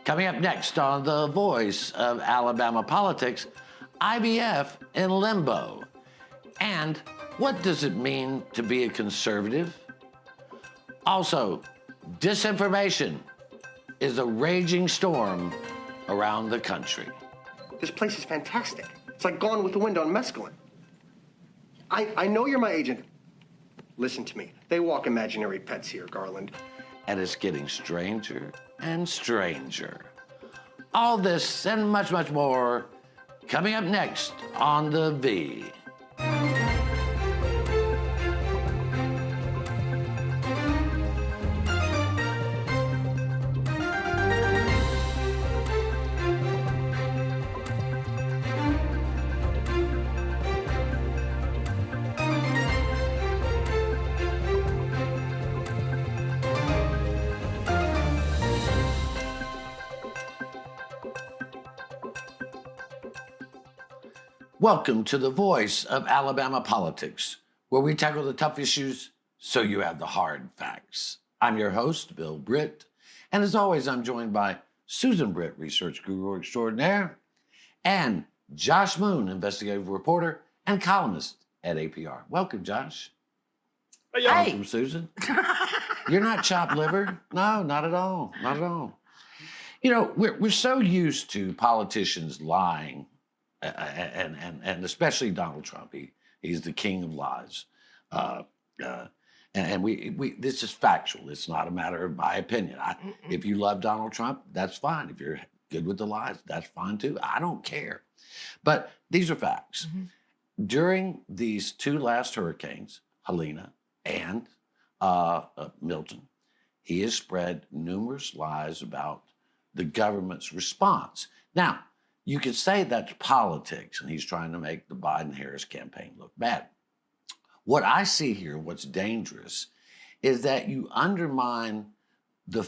Coming up next on The Voice of Alabama Politics, IVF in limbo. And what does it mean to be a conservative? Also, disinformation is a raging storm around the country. This place is fantastic. It's like Gone with the Wind on mescaline. I know you're my agent. Listen to me. They walk imaginary pets here, Garland. And it's getting stranger and stranger. All this and much, much more coming up next on The V. Welcome to The Voice of Alabama Politics, where we tackle the tough issues so you have the hard facts. I'm your host, Bill Britt, and as always, I'm joined by Susan Britt, research guru extraordinaire, and Josh Moon, investigative reporter and columnist at APR. Welcome, Josh. Hey. Welcome, Susan. You're not chopped liver? No, not at all. Not at all. You know, we're so used to politicians lying. And especially Donald Trump, he's the king of lies, and we this is factual. It's not a matter of my opinion. If you love Donald Trump, that's fine. If you're good with the lies, that's fine too. I don't care, but these are facts. Mm-hmm. During these two last hurricanes, Helene and Milton, he has spread numerous lies about the government's response. Now, you could say that's politics, and he's trying to make the Biden-Harris campaign look bad. What I see here, what's dangerous, is that you undermine the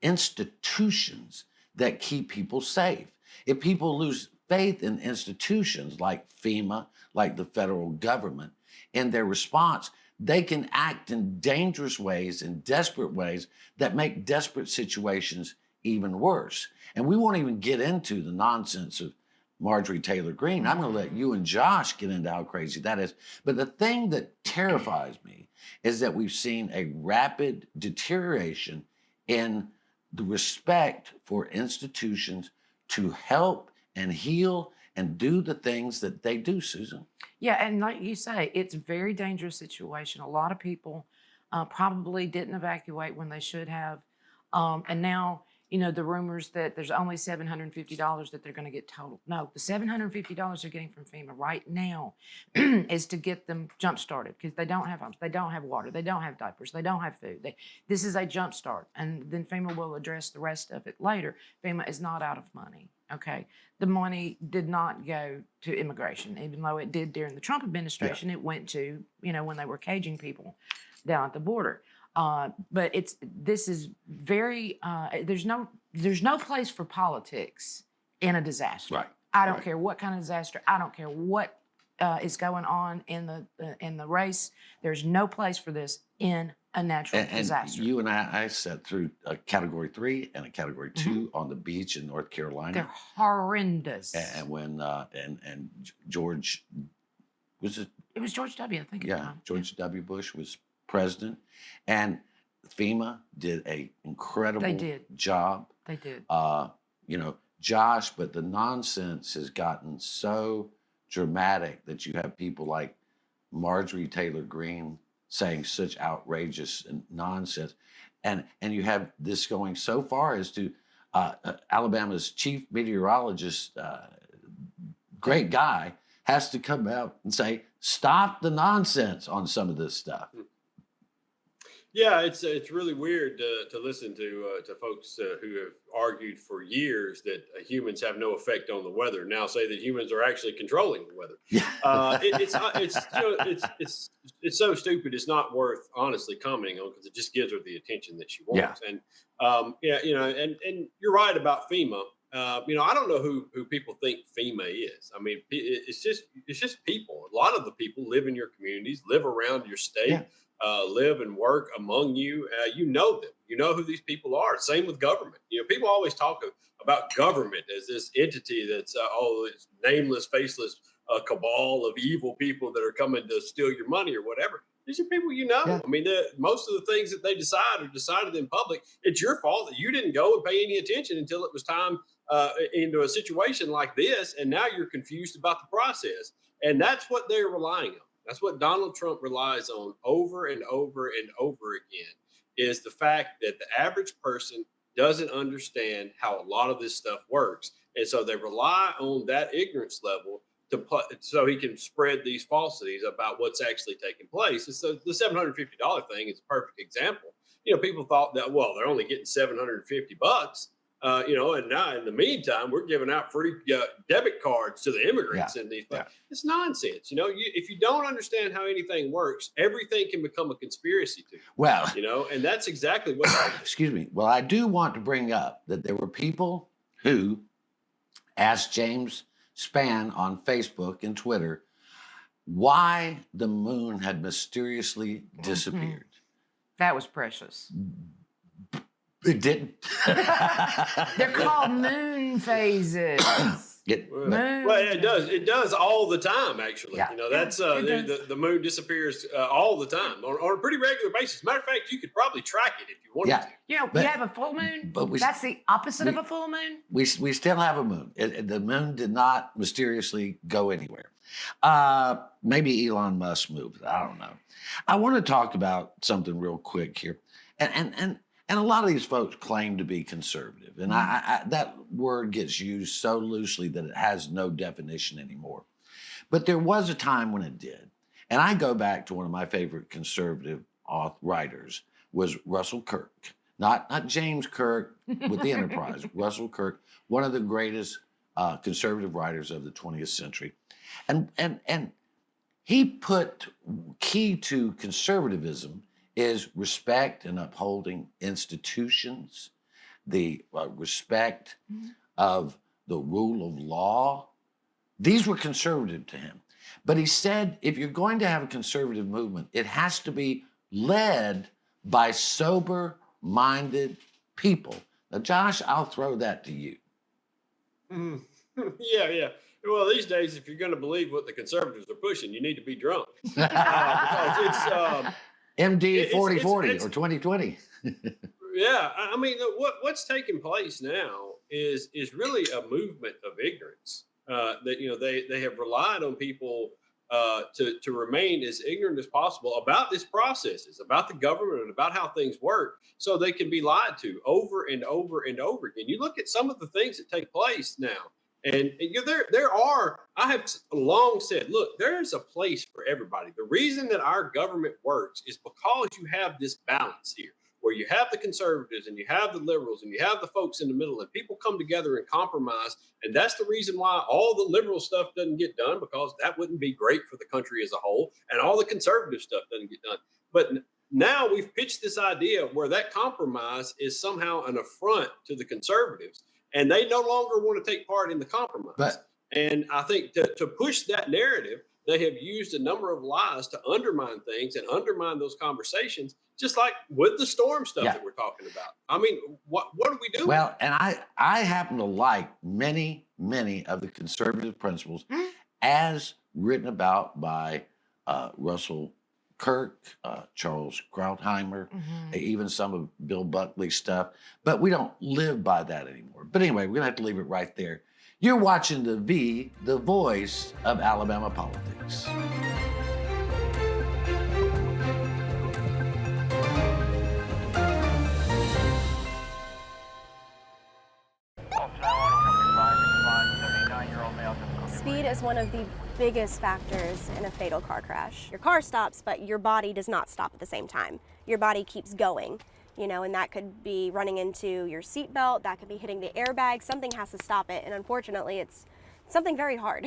institutions that keep people safe. If people lose faith in institutions like FEMA, like the federal government, in their response, they can act in dangerous ways, in desperate ways, that make desperate situations even worse. And we won't even get into the nonsense of Marjorie Taylor Greene. I'm going to let you and Josh get into how crazy that is. But the thing that terrifies me is that we've seen a rapid deterioration in the respect for institutions to help and heal and do the things that they do, Susan. Yeah, and like you say, it's a very dangerous situation. A lot of people probably didn't evacuate when they should have. And now, you know, the rumors that there's only $750 that they're going to get total. No, the $750 they're getting from FEMA right now is to get them jump started, because they don't have homes, they don't have water, they don't have diapers, they don't have food. This is a jump start, and then FEMA will address the rest of it later. FEMA is not out of money, okay? The money did not go to immigration, even though it did during the Trump administration. Yeah. It went to, you know, when they were caging people down at the border. But this is very, there's no place for politics in a disaster. Right. I don't care what kind of disaster. I don't care what is going on in the race. There's no place for this in a natural disaster. You and I sat through a Category 3 and a Category 2 on the beach in North Carolina. They're horrendous. And when and George, was it? It was George W. I think. Yeah, George W. Bush was president, and FEMA did an incredible job. They did. You know, Josh, but the nonsense has gotten so dramatic that you have people like Marjorie Taylor Greene saying such outrageous nonsense, and you have this going so far as to Alabama's chief meteorologist, great guy, has to come out and say, stop the nonsense on some of this stuff. Yeah, it's really weird to listen to folks who have argued for years that humans have no effect on the weather now say that humans are actually controlling the weather. Yeah. It's so stupid. It's not worth honestly commenting on, because it just gives her the attention that she wants. Yeah. And and you're right about FEMA. I don't know who people think FEMA is. I mean, it's just people. A lot of the people live in your communities, live around your state, Yeah. live and work among you. You know them. You know who these people are. Same with government. People always talk about government as this entity that's it's nameless, faceless cabal of evil people that are coming to steal your money or whatever. These are people you know. Yeah. I mean, most of the things that they decide are decided in public. It's your fault that you didn't go and pay any attention until it was time into a situation like this, and now you're confused about the process. And that's what they're relying on. That's what Donald Trump relies on over and over and over again, is the fact that the average person doesn't understand how a lot of this stuff works. And so they rely on that ignorance level so he can spread these falsities about what's actually taking place. And so the $750 thing is a perfect example. People thought that, well, they're only getting $750. And now in the meantime, we're giving out free debit cards to the immigrants in these places. It's nonsense. If you don't understand how anything works, everything can become a conspiracy to you. Well, And that's exactly what. excuse me. Well, I do want to bring up that there were people who asked James Spann on Facebook and Twitter why the moon had mysteriously disappeared. That was precious. It didn't. They're called moon phases. Moon. Well, it does. It does all the time, actually. Yeah. That's the moon disappears all the time on a pretty regular basis. Matter of fact, you could probably track it if you wanted to. We have a full moon. But that's the opposite of a full moon. We still have a moon. The moon did not mysteriously go anywhere. Maybe Elon Musk moved it. I don't know. I want to talk about something real quick here, and a lot of these folks claim to be conservative, and I that word gets used so loosely that it has no definition anymore. But there was a time when it did, and I go back to one of my favorite conservative writers was Russell Kirk, not James Kirk with the Enterprise. Russell Kirk, one of the greatest conservative writers of the 20th century, and he put key to conservatism is respect and upholding institutions, the respect of the rule of law. These were conservative to him. But he said, if you're going to have a conservative movement, it has to be led by sober-minded people. Now, Josh, I'll throw that to you. Yeah. Well, these days, if you're going to believe what the conservatives are pushing, you need to be drunk. Because it's... MD 4040 or 2020. Yeah, I mean, what's taking place now is really a movement of ignorance. That they have relied on people to remain as ignorant as possible about these processes, about the government, and about how things work, so they can be lied to over and over and over again. You look at some of the things that take place now. And there are, I have long said, look, there's a place for everybody. The reason that our government works is because you have this balance here, where you have the conservatives and you have the liberals and you have the folks in the middle, and people come together and compromise. And that's the reason why all the liberal stuff doesn't get done, because that wouldn't be great for the country as a whole. And all the conservative stuff doesn't get done. But now we've pitched this idea where that compromise is somehow an affront to the conservatives. And they no longer want to take part in the compromise. And I think to push that narrative, they have used a number of lies to undermine things and undermine those conversations, just like with the storm stuff that we're talking about. I mean, what do we do? Well, and I happen to like many of the conservative principles as written about by Russell Kirk, Charles Krautheimer, even some of Bill Buckley's stuff. But we don't live by that anymore. But anyway, we're going to have to leave it right there. You're watching the voice of Alabama politics. Speed is one of the biggest factors in a fatal car crash. Your car stops, but your body does not stop at the same time. Your body keeps going, and that could be running into your seatbelt, that could be hitting the airbag. Something has to stop it, and unfortunately, it's something very hard.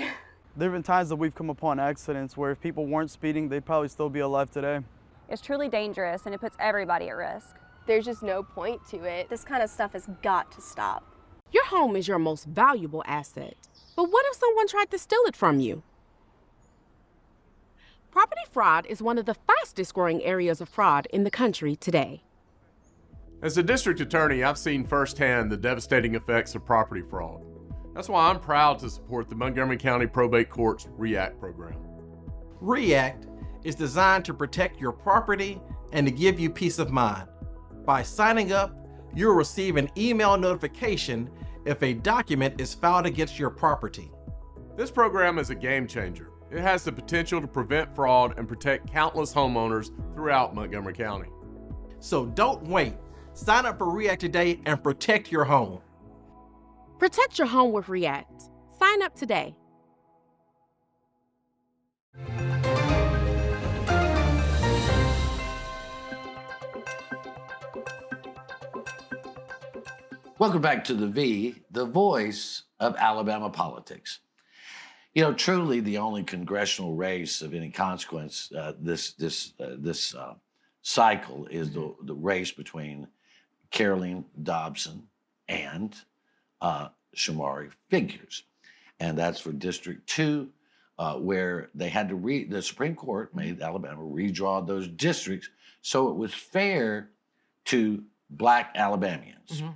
There have been times that we've come upon accidents where if people weren't speeding, they'd probably still be alive today. It's truly dangerous, and it puts everybody at risk. There's just no point to it. This kind of stuff has got to stop. Your home is your most valuable asset. But what if someone tried to steal it from you? Property fraud is one of the fastest growing areas of fraud in the country today. As a district attorney, I've seen firsthand the devastating effects of property fraud. That's why I'm proud to support the Montgomery County Probate Court's REACT program. REACT is designed to protect your property and to give you peace of mind. By signing up, you'll receive an email notification if a document is filed against your property. This program is a game changer. It has the potential to prevent fraud and protect countless homeowners throughout Montgomery County. So don't wait. Sign up for REACT today and protect your home. Protect your home with REACT. Sign up today. Welcome back to the voice of Alabama politics. You know, truly the only congressional race of any consequence this cycle is the race between Caroline Dobson and Shamari Figures. And that's for District 2, where they had to the Supreme Court made Alabama redraw those districts so it was fair to Black Alabamians. Mm-hmm.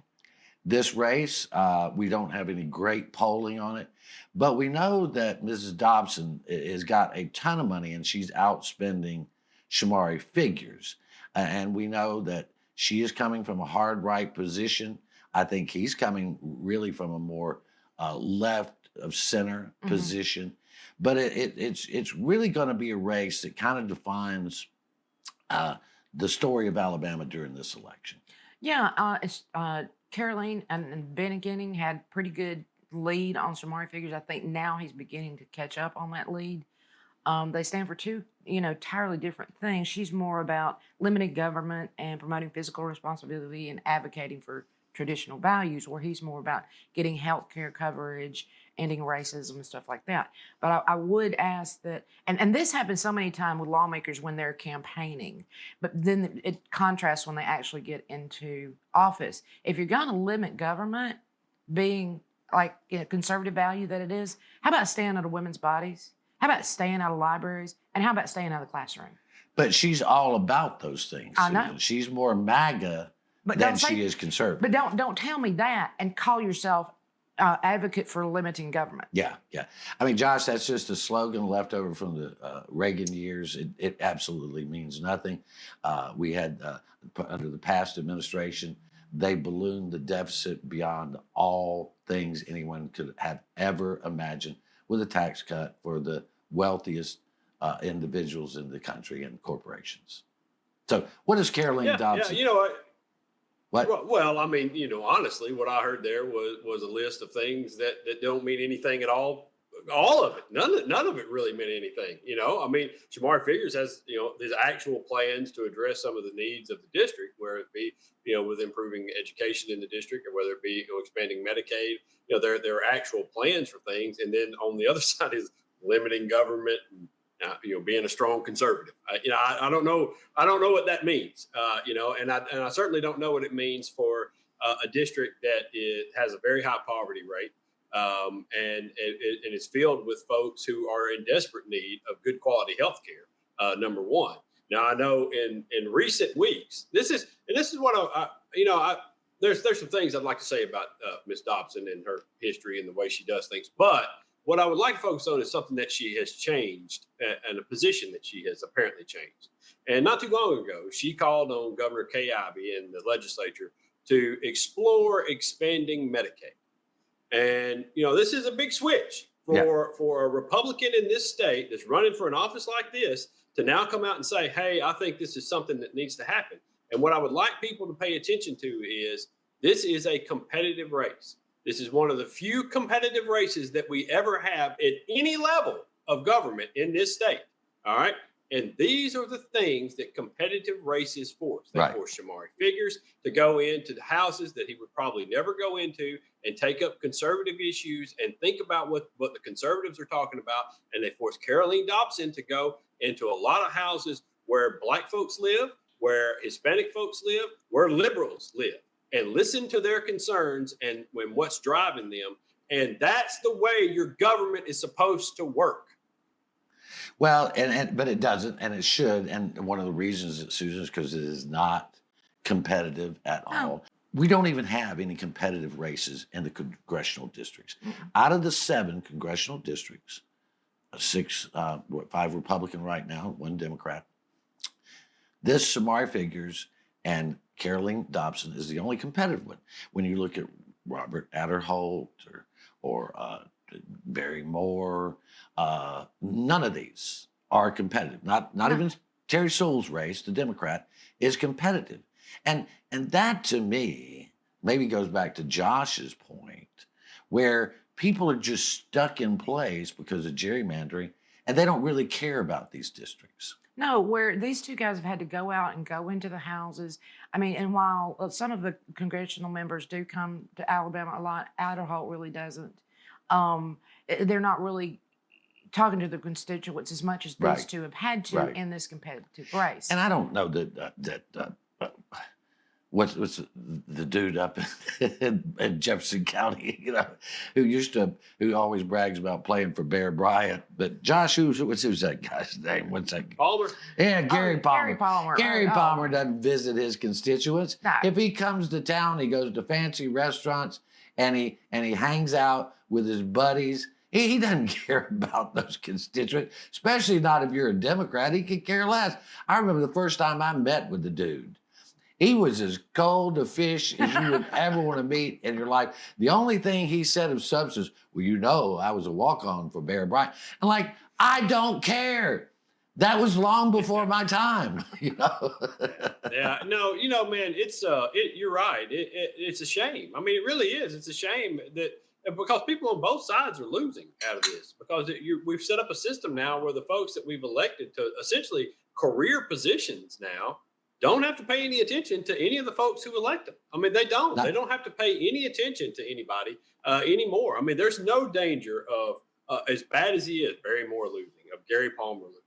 This race, we don't have any great polling on it, but we know that Mrs. Dobson has got a ton of money and she's outspending Shamari Figures. And we know that she is coming from a hard right position. I think he's coming really from a more left of center position. But it's really going to be a race that kind of defines the story of Alabama during this election. Yeah, Caroline and Ben Ginning had pretty good lead on Shamari Figures. I think now he's beginning to catch up on that lead. They stand for two, entirely different things. She's more about limited government and promoting fiscal responsibility and advocating for traditional values, where he's more about getting health care coverage, ending racism and stuff like that. But I would ask that, and this happens so many times with lawmakers when they're campaigning, but then it contrasts when they actually get into office. If you're going to limit government being like conservative value that it is, how about staying out of women's bodies? How about staying out of libraries? And how about staying out of the classroom? But she's all about those things. I know. Susan. She's more MAGA than she is conservative. But don't tell me that and call yourself advocate for limiting government. Yeah. I mean, Josh, that's just a slogan left over from the Reagan years. It absolutely means nothing. We had, under the past administration, they ballooned the deficit beyond all things anyone could have ever imagined with a tax cut for the wealthiest individuals in the country and corporations. So what is Caroline Dobson? Yeah, What? Well, I mean, honestly, what I heard there was a list of things that don't mean anything at all. All of it, none of it really meant anything. I mean, Shamari Figures has, there's actual plans to address some of the needs of the district, whether it be, with improving education in the district, or whether it be expanding Medicaid. There are actual plans for things, and then on the other side is limiting government. And, being a strong conservative. I don't know what that means. And I certainly don't know what it means for a district that has a very high poverty rate, and it's filled with folks who are in desperate need of good quality health care. Number one. Now I know in recent weeks, this is what there's some things I'd like to say about Ms. Dobson and her history and the way she does things, but what I would like to focus on is something that she has changed and a position that she has apparently changed. And not too long ago, she called on Governor Kay Ivey and the legislature to explore expanding Medicaid. And, this is a big switch for a Republican in this state that's running for an office like this to now come out and say, hey, I think this is something that needs to happen. And what I would like people to pay attention to is this is a competitive race. This is one of the few competitive races that we ever have at any level of government in this state. All right. And these are the things that competitive races force. They force Shamari Figures to go into the houses that he would probably never go into and take up conservative issues and think about what the conservatives are talking about. And they force Caroline Dobson to go into a lot of houses where Black folks live, where Hispanic folks live, where liberals live. and listen to their concerns and when what's driving them. And that's the way your government is supposed to work. Well, but it doesn't, and it should. And one of the reasons, Susan, is because it is not competitive at all. We don't even have any competitive races in the congressional districts. Out of the 7 congressional districts, 5 Republican right now, 1 Democrat. This Samari Figures and Caroline Dobson is the only competitive one. When you look at Robert Adderholt or Barry Moore, none of these are competitive. Not even Terry Sewell's race, the Democrat, is competitive. And that to me maybe goes back to Josh's point, where people are just stuck in place because of gerrymandering, and they don't really care about these districts. No, where these 2 guys have had to go out and go into the houses. I mean, and while some of the congressional members do come to Alabama a lot, Adderholt really doesn't. They're not really talking to the constituents as much as these 2 have had to in this competitive race. And I don't know that what's the dude up in Jefferson County, who always brags about playing for Bear Bryant. But Josh, who's that guy's name? What's that? Palmer? Yeah, Gary Palmer. Gary Palmer. Gary Palmer doesn't visit his constituents. No. If he comes to town, he goes to fancy restaurants and he hangs out with his buddies. He doesn't care about those constituents, especially not if you're a Democrat. He could care less. I remember the first time I met with the dude. He was as cold a fish as you would ever want to meet in your life. The only thing he said of substance, well, I was a walk-on for Bear Bryant. And I don't care. That was long before my time, Yeah, no, man, you're right. It's a shame. I mean, it really is. It's a shame because people on both sides are losing out of this because we've set up a system now where the folks that we've elected to essentially career positions now don't have to pay any attention to any of the folks who elect them. I mean, they don't. They don't have to pay any attention to anybody anymore. I mean, there's no danger of, as bad as he is, Barry Moore losing, of Gary Palmer losing,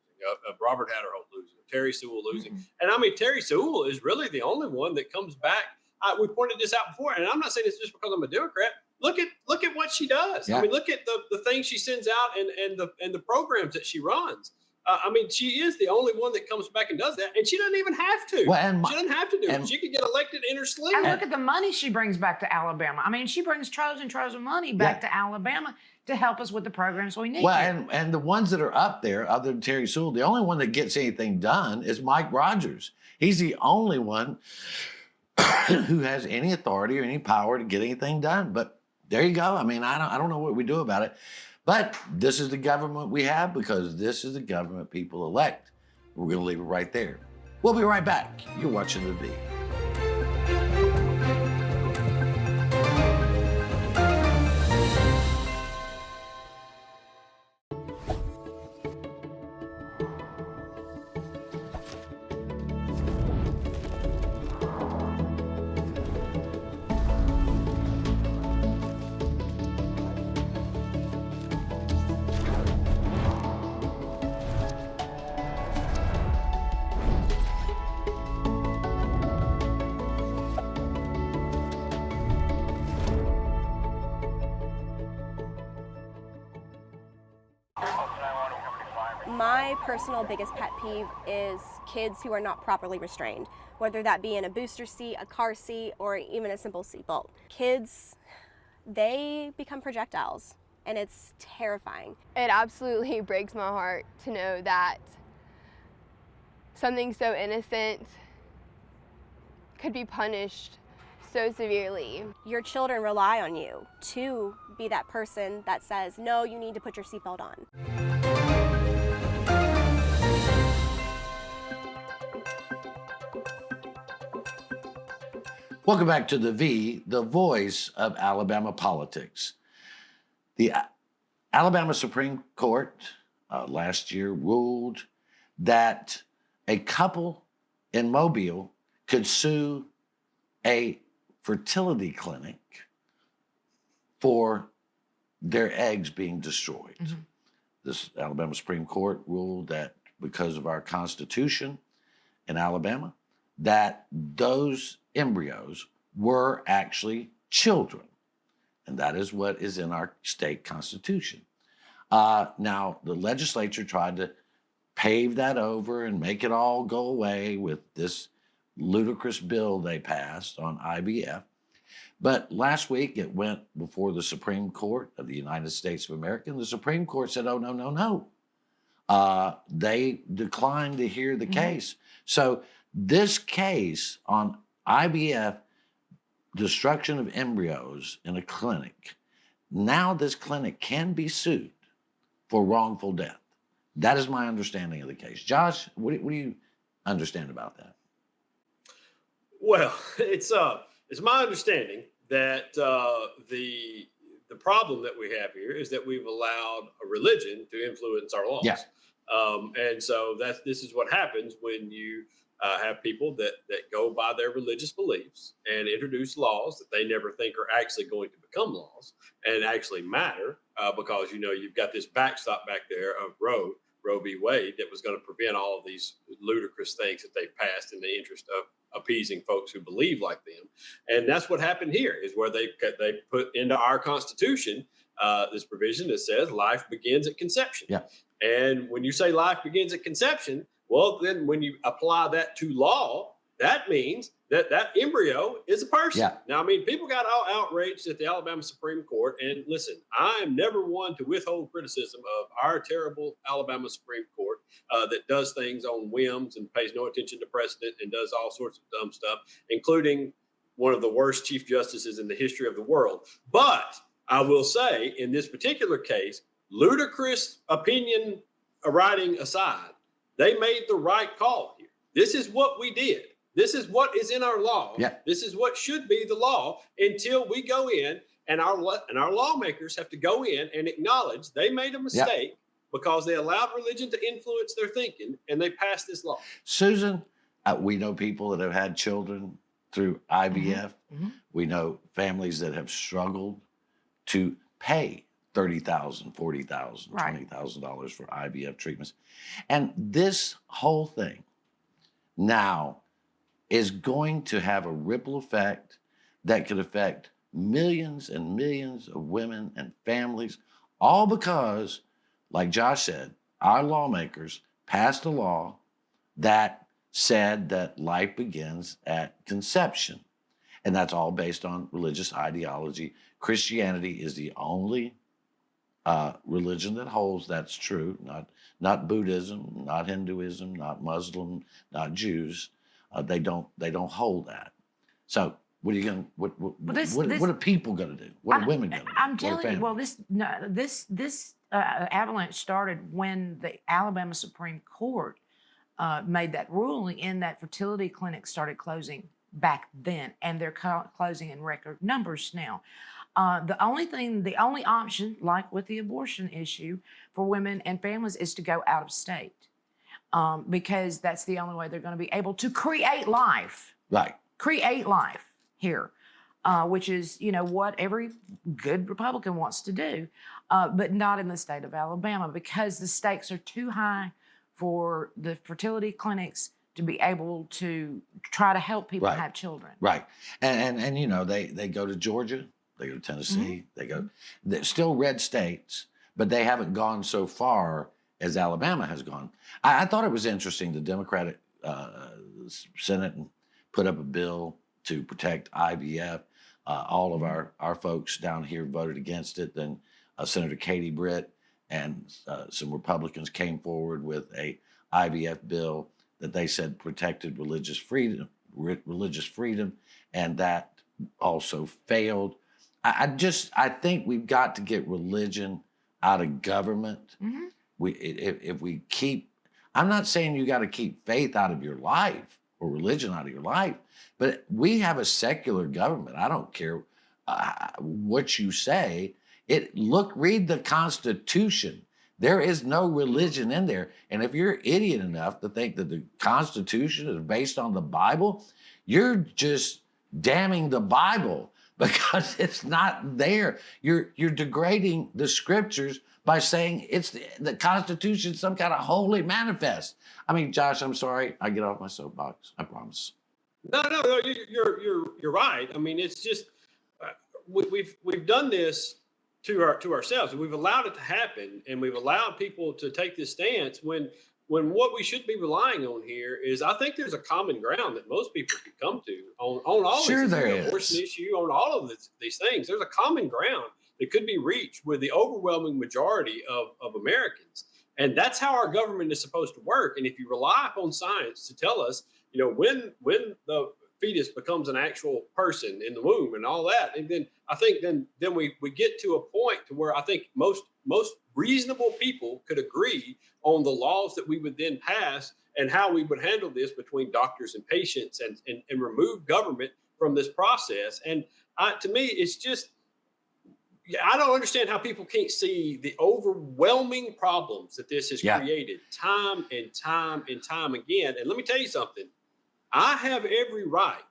of Robert Adderholt losing, of Terry Sewell losing. Mm-hmm. And I mean, Terry Sewell is really the only one that comes back. We pointed this out before, and I'm not saying this just because I'm a Democrat. Look at what she does. Yeah. I mean, look at the things she sends out and the programs that she runs. I mean, she is the only one that comes back and does that, and she doesn't even have to. She doesn't have to do it. She could get elected in her sleep. And look at the money she brings back to Alabama. I mean, she brings troves and troves of money back to Alabama to help us with the programs we need. Well, and the ones that are up there, other than Terry Sewell, the only one that gets anything done is Mike Rogers. He's the only one who has any authority or any power to get anything done. But there you go. I mean, I don't know what we do about it. But this is the government we have because this is the government people elect. We're going to leave it right there. We'll be right back. You're watching The V. My personal biggest pet peeve is kids who are not properly restrained, whether that be in a booster seat, a car seat, or even a simple seatbelt. Kids, they become projectiles, and it's terrifying. It absolutely breaks my heart to know that something so innocent could be punished so severely. Your children rely on you to be that person that says, no, you need to put your seatbelt on. Welcome back to The V, the voice of Alabama politics. The Alabama Supreme Court last year ruled that a couple in Mobile could sue a fertility clinic for their eggs being destroyed. Mm-hmm. This Alabama Supreme Court ruled that because of our Constitution in Alabama, that those embryos were actually children. And that is what is in our state constitution. Now, the legislature tried to pave that over and make it all go away with this ludicrous bill they passed on IVF. But last week it went before the Supreme Court of the United States of America, and the Supreme Court said, oh, no, no, no. They declined to hear the case. So this case on IVF, destruction of embryos in a clinic, now this clinic can be sued for wrongful death. That is my understanding of the case. Josh, what do you understand about that? Well, it's my understanding that the problem that we have here is that we've allowed a religion to influence our laws. Yeah. And so this is what happens when you have people that go by their religious beliefs and introduce laws that they never think are actually going to become laws and actually matter, because you've got this backstop back there of Roe v. Wade that was going to prevent all of these ludicrous things that they passed in the interest of appeasing folks who believe like them. And that's what happened here, is where they put into our Constitution this provision that says life begins at conception. Yeah. And when you say life begins at conception, well, then when you apply that to law, that means that embryo is a person. Yeah. Now, I mean, people got all outraged at the Alabama Supreme Court. And listen, I am never one to withhold criticism of our terrible Alabama Supreme Court that does things on whims and pays no attention to precedent and does all sorts of dumb stuff, including one of the worst chief justices in the history of the world. But I will say, in this particular case, ludicrous opinion writing aside, they made the right call here. This is what we did. This is what is in our law. Yeah. This is what should be the law until we go in and our lawmakers have to go in and acknowledge they made a mistake because they allowed religion to influence their thinking and they passed this law. Susan, we know people that have had children through IVF. Mm-hmm. We know families that have struggled to pay $30,000, $40,000, Right. $20,000 for IVF treatments. And this whole thing now is going to have a ripple effect that could affect millions and millions of women and families, all because, like Josh said, our lawmakers passed a law that said that life begins at conception. And that's all based on religious ideology. Christianity is the only religion that holds that's true, not Buddhism, not Hinduism, not Muslim, not Jews. They don't hold that. So what are you going? What are people going to do? What are women going to do? I'm telling you. Well, this avalanche started when the Alabama Supreme Court made that ruling, in that fertility clinics started closing back then, and they're closing in record numbers now. The only option, like with the abortion issue for women and families, is to go out of state, because that's the only way they're going to be able to create life. Right. Create life here, which is, what every good Republican wants to do, but not in the state of Alabama, because the stakes are too high for the fertility clinics to be able to try to help people have children. Right. And they go to Georgia, they go to Tennessee, they're still red states, but they haven't gone so far as Alabama has gone. I thought it was interesting, the Democratic Senate put up a bill to protect IVF. All of our folks down here voted against it. Then Senator Katie Britt and some Republicans came forward with a IVF bill that they said protected religious freedom, and that also failed. I think we've got to get religion out of government. Mm-hmm. If we keep, I'm not saying you got to keep faith out of your life or religion out of your life, but we have a secular government. I don't care what you say. Read the Constitution. There is no religion in there. And if you're idiot enough to think that the Constitution is based on the Bible, you're just damning the Bible because it's not there. You're degrading the scriptures by saying it's the Constitution, some kind of holy manifest. I mean, Josh, I'm sorry. I get off my soapbox. I promise. No. You're right. I mean, it's just we've done this to ourselves. We've allowed it to happen, and we've allowed people to take this stance when what we should be relying on here is, I think there's a common ground that most people can come to on all Sure this there abortion is. issue, on all of these things. There's a common ground that could be reached with the overwhelming majority of Americans. And that's how our government is supposed to work. And if you rely upon science to tell us, when the fetus becomes an actual person in the womb and all that, and then I think then we get to a point to where I think most reasonable people could agree on the laws that we would then pass and how we would handle this between doctors and patients, and remove government from this process. And to me, it's just, I don't understand how people can't see the overwhelming problems that this has created time and time and time again. And let me tell you something. I have every right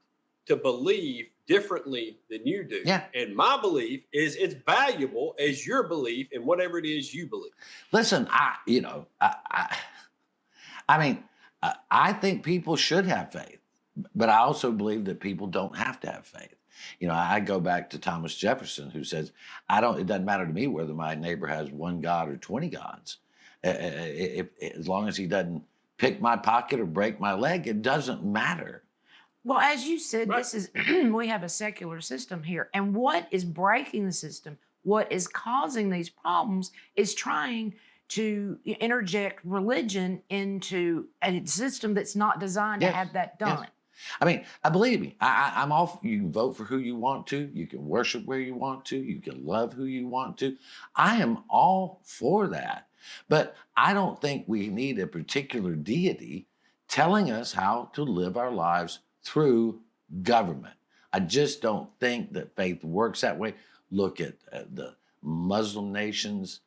to believe differently than you do. Yeah. And my belief is it's valuable as your belief in whatever it is you believe. Listen, I think people should have faith, but I also believe that people don't have to have faith. I go back to Thomas Jefferson, who says, it doesn't matter to me whether my neighbor has one God or 20 gods. As long as he doesn't pick my pocket or break my leg, it doesn't matter. Well, as you said, Right. this is we have a secular system here. And what is breaking the system, what is causing these problems, is trying to interject religion into a system that's not designed to Yes. have that done. Yes. I mean, believe me, I'm all. You can vote for who you want to. You can worship where you want to. You can love who you want to. I am all for that. But I don't think we need a particular deity telling us how to live our lives through government. I just don't think that faith works that way. Look at the Muslim nations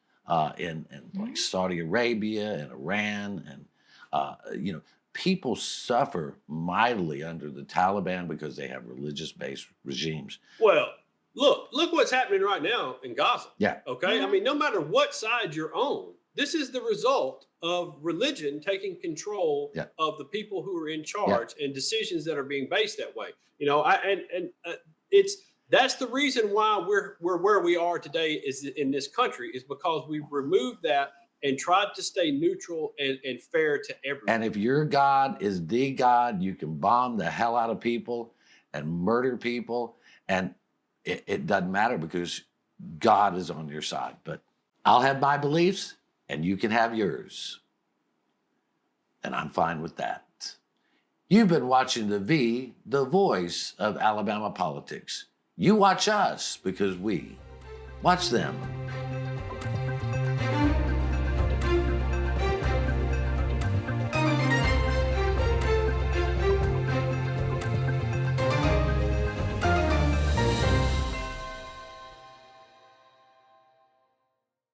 in like Saudi Arabia and Iran, and people suffer mightily under the Taliban because they have religious-based regimes. Well, look what's happening right now in Gaza. Yeah. Okay. I mean, no matter what side you're on, this is the result of religion taking control of the people who are in charge and decisions that are being based that way. That's the reason why we're where we are today is in this country, is because we've removed that and tried to stay neutral and fair to everyone. And if your God is the God, you can bomb the hell out of people and murder people, and it doesn't matter because God is on your side. But I'll have my beliefs and you can have yours. And I'm fine with that. You've been watching the voice of Alabama politics. You watch us because we watch them.